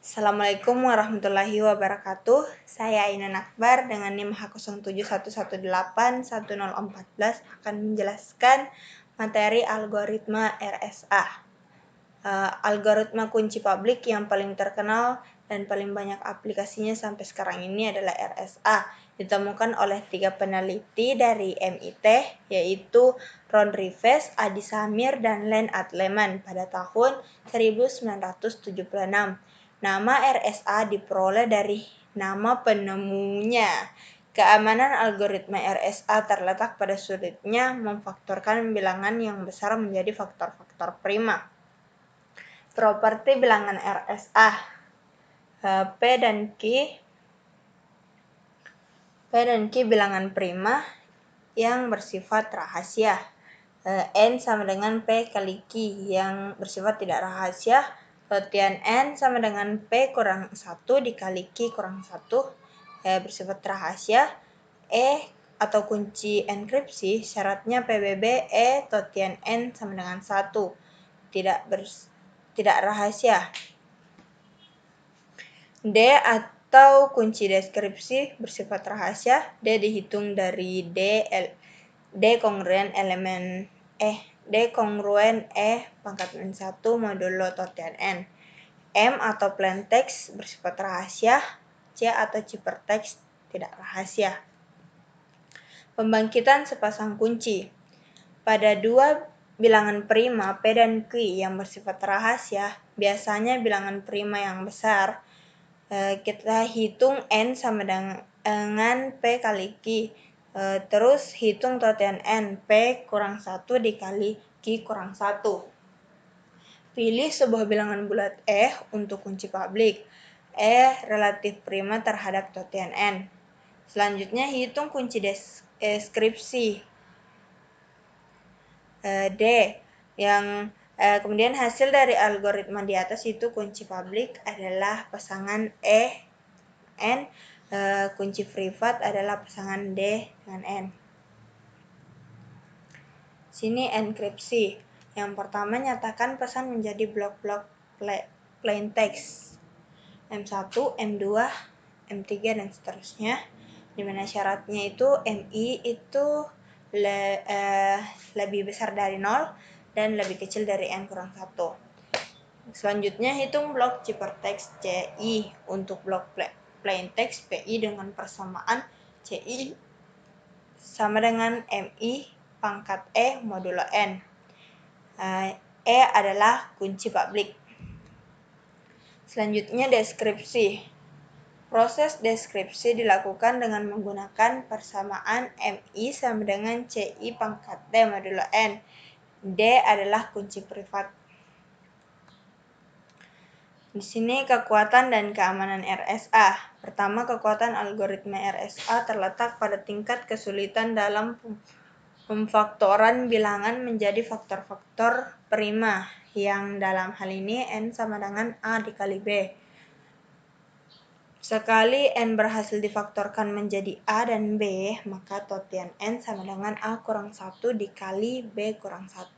Assalamualaikum warahmatullahi wabarakatuh. Saya Ainan Akbar dengan NIM H0711810414 akan menjelaskan materi algoritma RSA. Algoritma kunci publik yang paling terkenal dan paling banyak aplikasinya sampai sekarang ini adalah RSA. Ditemukan oleh 3 peneliti dari MIT, yaitu Ron Rivest, Adi Samir, dan Len Adleman pada tahun 1976. Nama RSA diperoleh dari nama penemunya. Keamanan algoritma RSA terletak pada sulitnya memfaktorkan bilangan yang besar menjadi faktor-faktor prima. Properti bilangan RSA. P dan Q bilangan prima yang bersifat rahasia. N sama dengan P kali Q yang bersifat tidak rahasia. Totian N sama dengan P kurang 1 dikali Q kurang 1 bersifat rahasia. E atau kunci enkripsi syaratnya PBB E totian N sama dengan 1. Tidak rahasia. D atau kunci deskripsi bersifat rahasia. D dihitung dari D kongruen E pangkat N1 modulo totian N. M atau plain text bersifat rahasia. C atau ciphertext tidak rahasia. Pembangkitan sepasang kunci. Pada dua bilangan prima P dan Q yang bersifat rahasia, biasanya bilangan prima yang besar, kita hitung N sama dengan P kali Q. Terus hitung totian N, P kurang 1 dikali Q kurang 1. Pilih sebuah bilangan bulat E untuk kunci publik. E relatif prima terhadap totian N. Selanjutnya hitung kunci deskripsi D yang kemudian hasil dari algoritma di atas itu kunci publik adalah pasangan E N, kunci privat adalah pasangan D dengan N. Sini enkripsi. Yang pertama, nyatakan pesan menjadi blok-blok plain text M1, M2, M3 dan seterusnya. Di mana syaratnya itu MI itu lebih besar dari 0 dan lebih kecil dari N kurang 1. Selanjutnya hitung blok ciphertext CI. Untuk blok plain text PI dengan persamaan CI sama dengan MI pangkat E modulo N. E adalah kunci publik. Selanjutnya deskripsi. Proses deskripsi dilakukan dengan menggunakan persamaan MI sama dengan CI pangkat D modulo N. D adalah kunci privat. Di sini kekuatan dan keamanan RSA. Pertama, kekuatan algoritma RSA terletak pada tingkat kesulitan dalam pemfaktoran bilangan menjadi faktor-faktor prima, yang dalam hal ini N sama dengan A dikali B. Sekali N berhasil difaktorkan menjadi A dan B, maka totian N sama dengan A kurang 1 dikali B kurang 1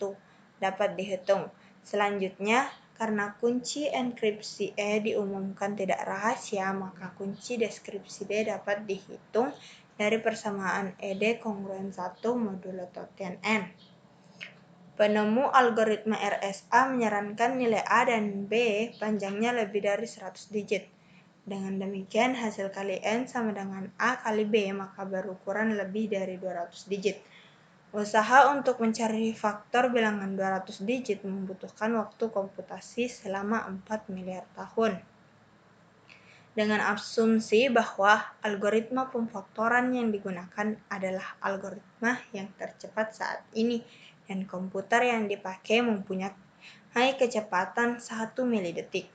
dapat dihitung. Selanjutnya, karena kunci enkripsi E diumumkan tidak rahasia, maka kunci deskripsi D dapat dihitung dari persamaan ED kongruen 1 modulo totian N. Penemu algoritma RSA menyarankan nilai A dan B panjangnya lebih dari 100 digit. Dengan demikian, hasil kali N sama dengan A kali B, maka berukuran lebih dari 200 digit. Usaha untuk mencari faktor bilangan 200 digit membutuhkan waktu komputasi selama 4 miliar tahun. Dengan asumsi bahwa algoritma pemfaktoran yang digunakan adalah algoritma yang tercepat saat ini, dan komputer yang dipakai mempunyai kecepatan 1 milidetik.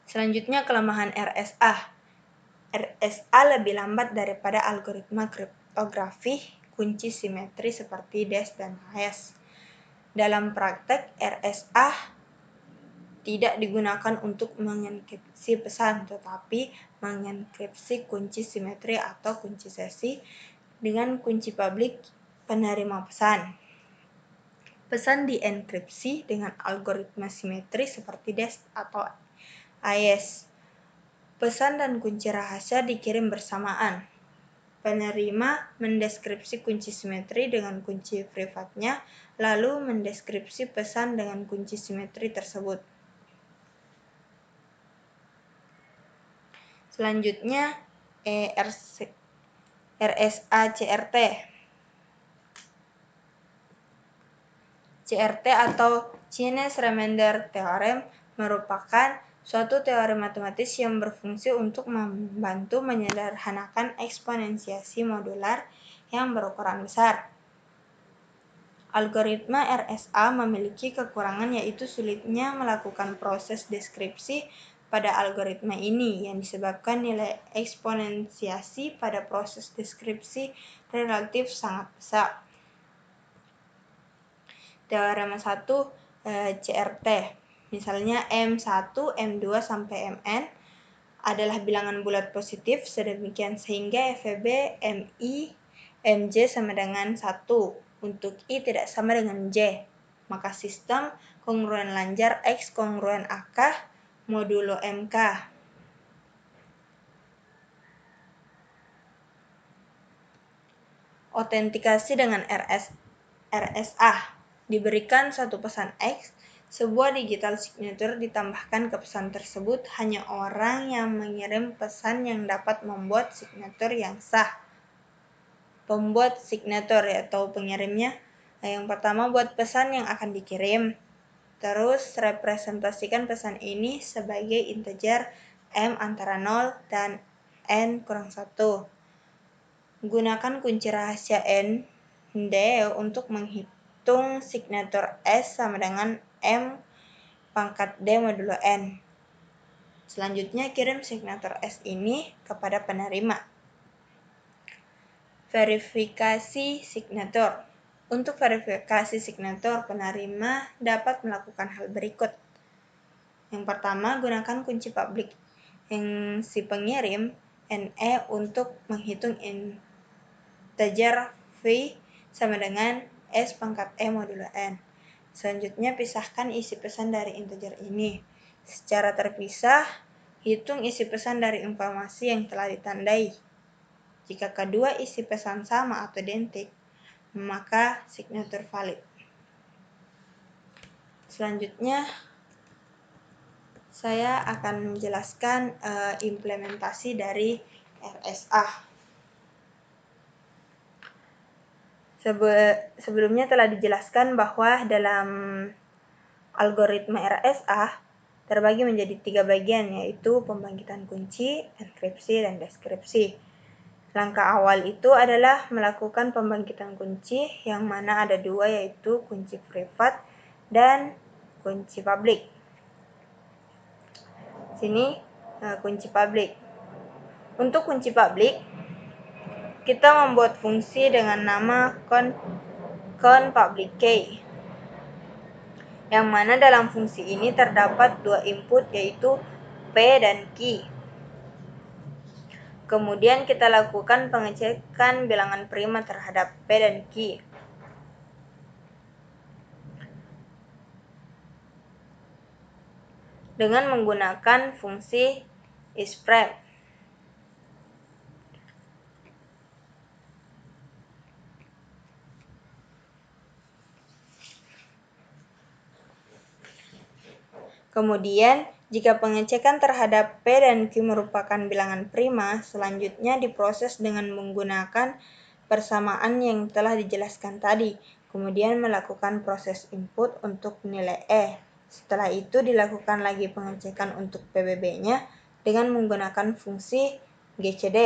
Selanjutnya, kelemahan RSA. RSA lebih lambat daripada algoritma kriptografi kunci simetri seperti DES dan hash. Dalam praktek, RSA tidak digunakan untuk mengenkripsi pesan, tetapi mengenkripsi kunci simetri atau kunci sesi dengan kunci publik penerima pesan. Pesan dienkripsi dengan algoritma simetri seperti DES atau AES. Pesan dan kunci rahasia dikirim bersamaan. Penerima mendeskripsi kunci simetri dengan kunci privatnya, lalu mendeskripsi pesan dengan kunci simetri tersebut. Selanjutnya, RSA CRT. CRT atau Chinese Remainder Theorem merupakan suatu teori matematis yang berfungsi untuk membantu menyederhanakan eksponensiasi modular yang berukuran besar. Algoritma RSA memiliki kekurangan yaitu sulitnya melakukan proses deskripsi pada algoritma ini yang disebabkan nilai eksponensiasi pada proses deskripsi relatif sangat besar. Teorema 1 CRT, misalnya M1, M2 sampai Mn adalah bilangan bulat positif sedemikian sehingga FEB MI Mj sama dengan 1 untuk I tidak sama dengan J. Maka sistem kongruen lanjar X kongruen AK modulo MK. Autentikasi dengan RSA. Diberikan satu pesan X, sebuah digital signature ditambahkan ke pesan tersebut, hanya orang yang mengirim pesan yang dapat membuat signature yang sah. Pembuat signature atau pengirimnya, yang pertama buat pesan yang akan dikirim, terus representasikan pesan ini sebagai integer M antara 0 dan N kurang 1. Gunakan kunci rahasia ND untuk menghitung signature S sama dengan M pangkat D modulo N. Selanjutnya kirim signature S ini kepada penerima. Verifikasi signature. Untuk verifikasi signature, penerima dapat melakukan hal berikut. Yang pertama, gunakan kunci publik yang si pengirim NE untuk menghitung integer V sama dengan S pangkat E modulo N. Selanjutnya, pisahkan isi pesan dari integer ini. Secara terpisah, hitung isi pesan dari informasi yang telah ditandai. Jika kedua isi pesan sama atau identik, maka signature valid. Selanjutnya, saya akan menjelaskan implementasi dari RSA. Sebelumnya telah dijelaskan bahwa dalam algoritma RSA terbagi menjadi 3 bagian, yaitu pembangkitan kunci, enkripsi, dan deskripsi. Langkah awal itu adalah melakukan pembangkitan kunci, yang mana ada 2, yaitu kunci privat dan kunci publik. Sini kunci publik. Untuk kunci publik, kita membuat fungsi dengan nama conPublic key, yang mana dalam fungsi ini terdapat 2 input, yaitu P dan key. Kemudian kita lakukan pengecekan bilangan prima terhadap P dan key. Dengan menggunakan fungsi isPrep. Kemudian, jika pengecekan terhadap P dan Q merupakan bilangan prima, selanjutnya diproses dengan menggunakan persamaan yang telah dijelaskan tadi, kemudian melakukan proses input untuk nilai E. Setelah itu dilakukan lagi pengecekan untuk PBB-nya dengan menggunakan fungsi GCD.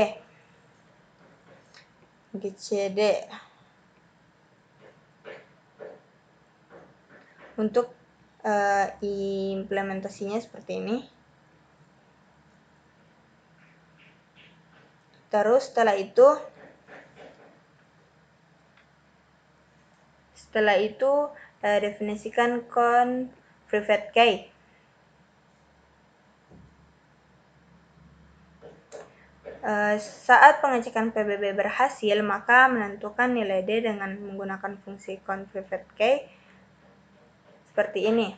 Untuk implementasinya seperti ini. Terus setelah itu definisikan conprivate key. Saat pengecekan PBB berhasil, maka menentukan nilai D dengan menggunakan fungsi conprivate key seperti ini.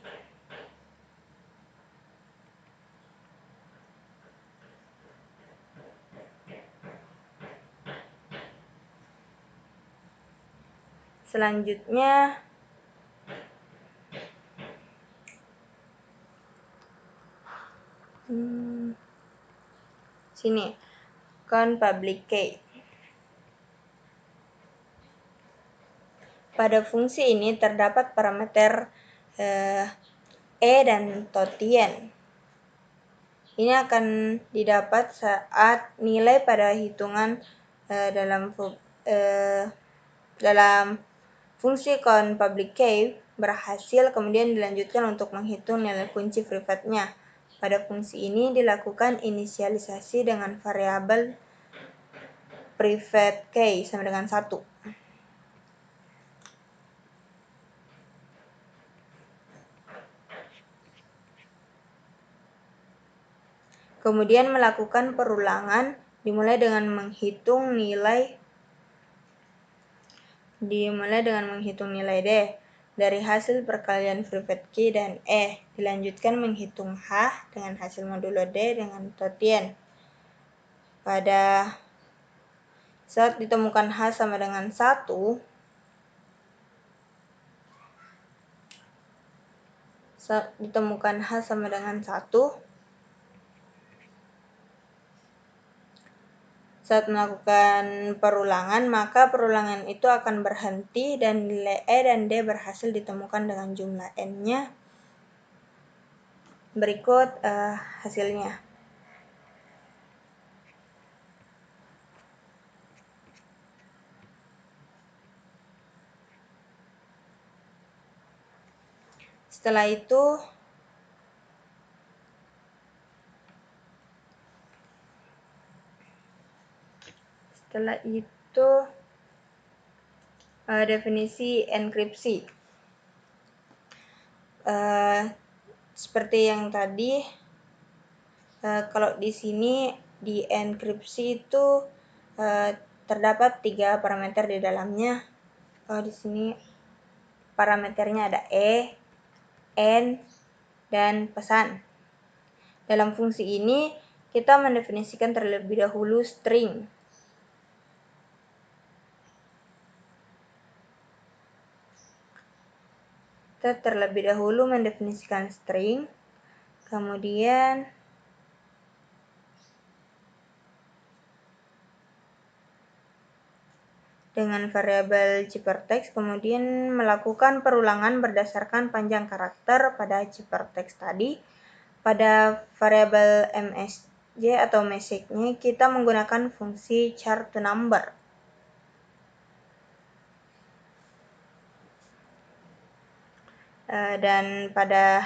Selanjutnya sini count public key. Pada fungsi ini terdapat parameter e dan totien. Ini akan didapat saat nilai pada hitungan dalam fungsi count public key berhasil, kemudian dilanjutkan untuk menghitung nilai kunci private-nya. Pada fungsi ini dilakukan inisialisasi dengan variabel private key sama dengan 1. Kemudian melakukan perulangan dimulai dengan menghitung nilai D dari hasil perkalian private key dan E. Dilanjutkan menghitung H dengan hasil modulo D dengan totien. Pada saat ditemukan H sama dengan 1, saat melakukan perulangan, maka perulangan itu akan berhenti dan nilai E dan D berhasil ditemukan dengan jumlah N-nya. Berikut hasilnya. Setelah itu definisi enkripsi. Seperti yang tadi, kalau di sini di enkripsi itu terdapat 3 parameter di dalamnya. Kalau di sini parameternya ada E, N, dan pesan. Dalam fungsi ini kita mendefinisikan terlebih dahulu string. Kita terlebih dahulu mendefinisikan string, kemudian dengan variabel ciphertext, kemudian melakukan perulangan berdasarkan panjang karakter pada ciphertext tadi. Pada variabel msj atau message-nya kita menggunakan fungsi char to number. Dan pada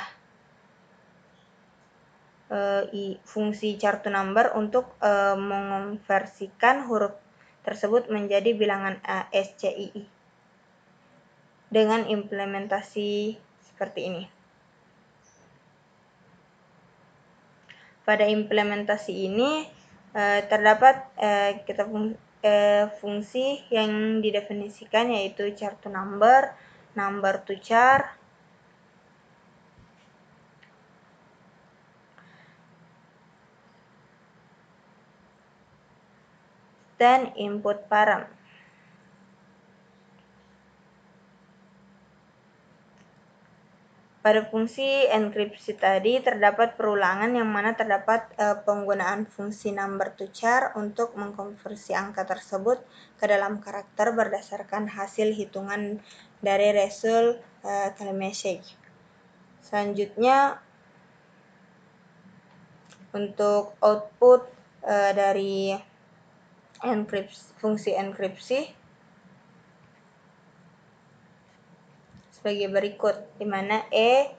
fungsi char to number untuk mengonversikan huruf tersebut menjadi bilangan ASCII dengan implementasi seperti ini. Pada implementasi ini terdapat fungsi yang didefinisikan, yaitu char to number, number to char, dan input param. Pada fungsi enkripsi tadi terdapat perulangan yang mana terdapat penggunaan fungsi number to char untuk mengkonversi angka tersebut ke dalam karakter berdasarkan hasil hitungan dari result kali message. Selanjutnya untuk output dari fungsi enkripsi sebagai berikut, di mana E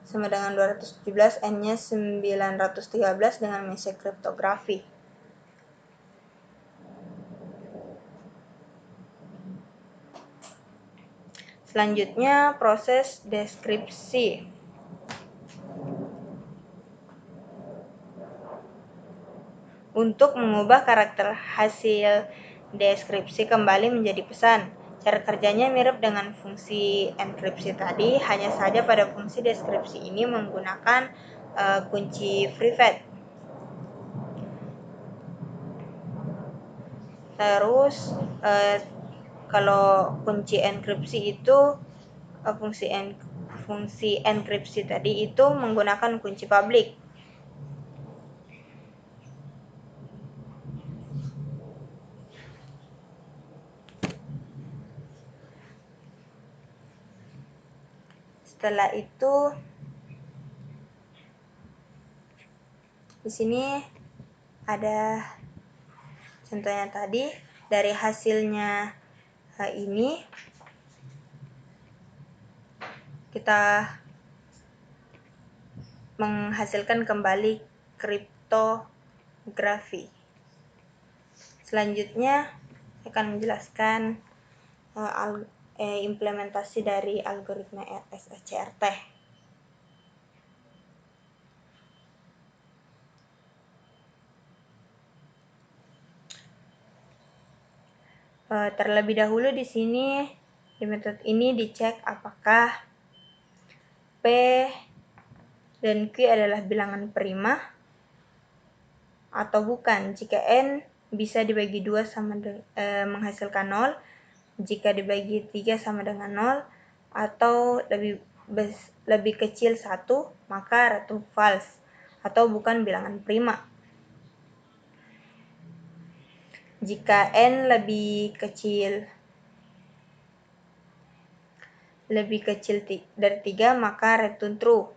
sama dengan 217, N-nya 913 dengan message kriptografi. Selanjutnya proses deskripsi. Untuk mengubah karakter hasil deskripsi kembali menjadi pesan. Cara kerjanya mirip dengan fungsi enkripsi tadi, hanya saja pada fungsi deskripsi ini menggunakan kunci private. Terus kalau kunci enkripsi itu fungsi enkripsi tadi itu menggunakan kunci publik. Setelah itu di sini ada contohnya tadi, dari hasilnya ini kita menghasilkan kembali kriptografi. Selanjutnya saya akan menjelaskan implementasi dari algoritma RSA-CRT. Terlebih dahulu di sini di metode ini dicek apakah P dan Q adalah bilangan prima atau bukan. Jika N bisa dibagi 2 menghasilkan 0, jika dibagi 3 sama dengan 0, atau lebih kecil 1, maka return false atau bukan bilangan prima. Jika N lebih kecil dari 3, maka return true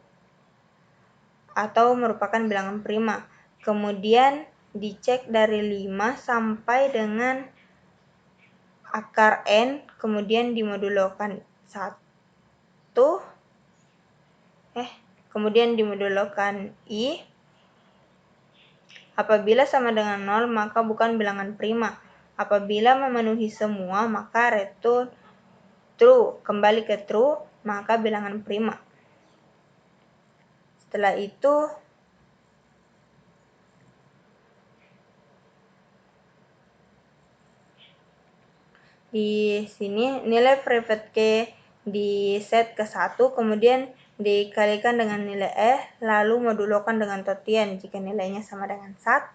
atau merupakan bilangan prima. Kemudian dicek dari 5 sampai dengan akar N, kemudian dimodulokan 1, kemudian dimodulokan I. Apabila sama dengan 0, maka bukan bilangan prima. Apabila memenuhi semua, maka return true. Kembali ke true, maka bilangan prima. Setelah itu di sini nilai private key di set ke 1, kemudian dikalikan dengan nilai lalu modulokan dengan totian. Jika nilainya sama dengan 1,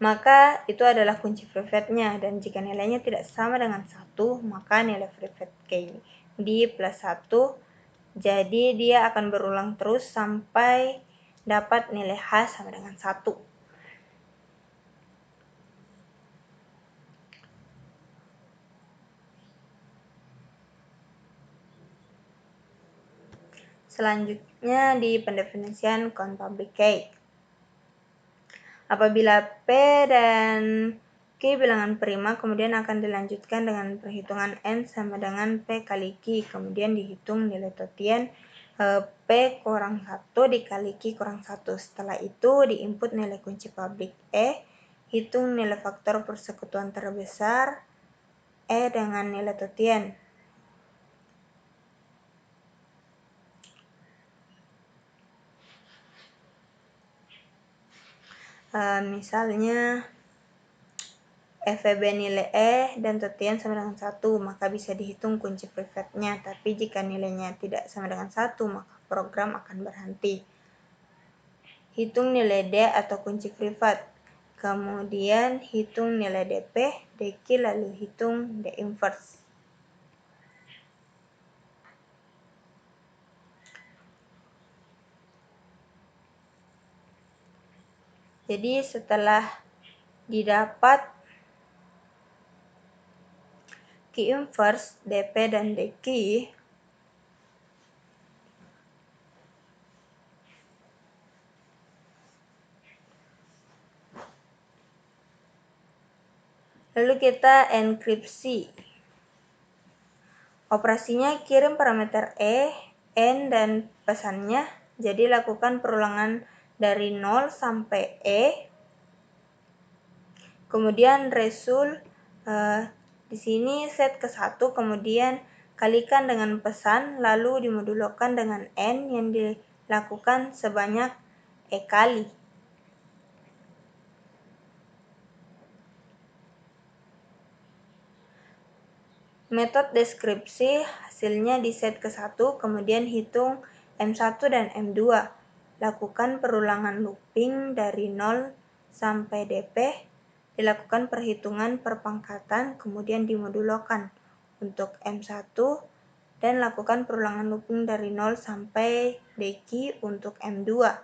maka itu adalah kunci private-nya, dan jika nilainya tidak sama dengan 1, maka nilai private key di plus 1. Jadi dia akan berulang terus sampai dapat nilai H sama dengan 1. Selanjutnya di pendefinisian count public key. Apabila P dan Q bilangan prima, kemudian akan dilanjutkan dengan perhitungan N sama dengan P kali Q. Kemudian dihitung nilai totian P kurang 1 dikali Q kurang 1. Setelah itu diinput nilai kunci publik hitung nilai faktor persekutuan terbesar dengan nilai totian. Misalnya FEB nilai dan totian sama dengan 1, maka bisa dihitung kunci private-nya. Tapi jika nilainya tidak sama dengan 1, maka program akan berhenti. Hitung nilai D atau kunci privat. Kemudian hitung nilai DP, DQ, lalu hitung D inverse. Jadi setelah didapat Q inverse, DP, dan DQ, lalu kita enkripsi. Operasinya kirim parameter N, dan pesannya. Jadi lakukan perulangan dari 0 sampai Kemudian result di sini set ke 1, kemudian kalikan dengan pesan, lalu dimodulokan dengan N yang dilakukan sebanyak kali. Metode deskripsi hasilnya di set ke 1, kemudian hitung M1 dan M2. Lakukan perulangan looping dari 0 sampai dp, dilakukan perhitungan perpangkatan, kemudian dimodulokan untuk M1, dan lakukan perulangan looping dari 0 sampai dq untuk M2.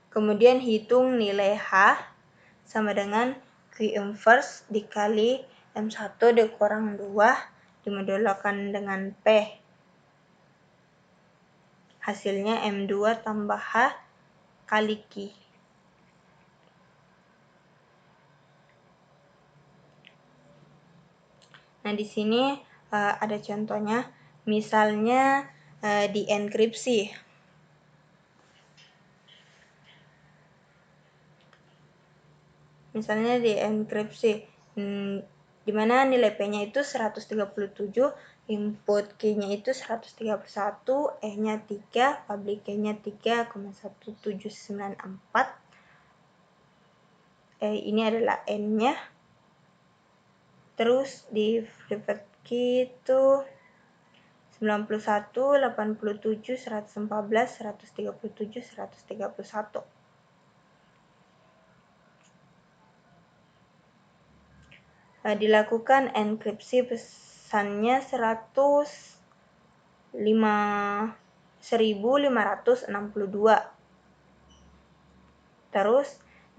Kemudian hitung nilai H sama dengan Q inverse dikali M1 dikurang 2 dimodulokan dengan P. Hasilnya M2 tambah H kali Q. Nah, di sini ada contohnya, misalnya dienkripsi. Misalnya dienkripsi, di mana nilai P-nya itu 137, input Q-nya itu 131, E-nya 3, public key-nya 3,1794. Ini adalah N-nya. Terus di private key itu 91, 87, 114, 137, 131. Dilakukan enkripsi pesannya 1562. Terus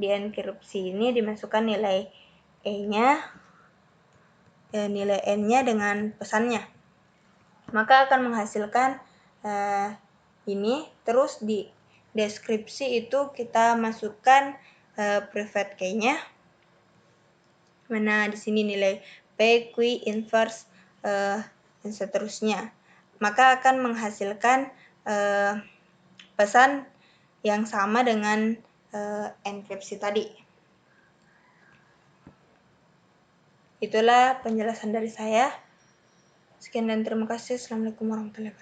di enkripsi ini dimasukkan nilai E-nya, nilai N-nya dengan pesannya. Maka akan menghasilkan ini. Terus di deskripsi itu kita masukkan private key-nya, mana di sini nilai P, Q, inverse, dan seterusnya. Maka akan menghasilkan pesan yang sama dengan enkripsi tadi. Itulah penjelasan dari saya. Sekian dan terima kasih. Assalamualaikum warahmatullahi wabarakatuh.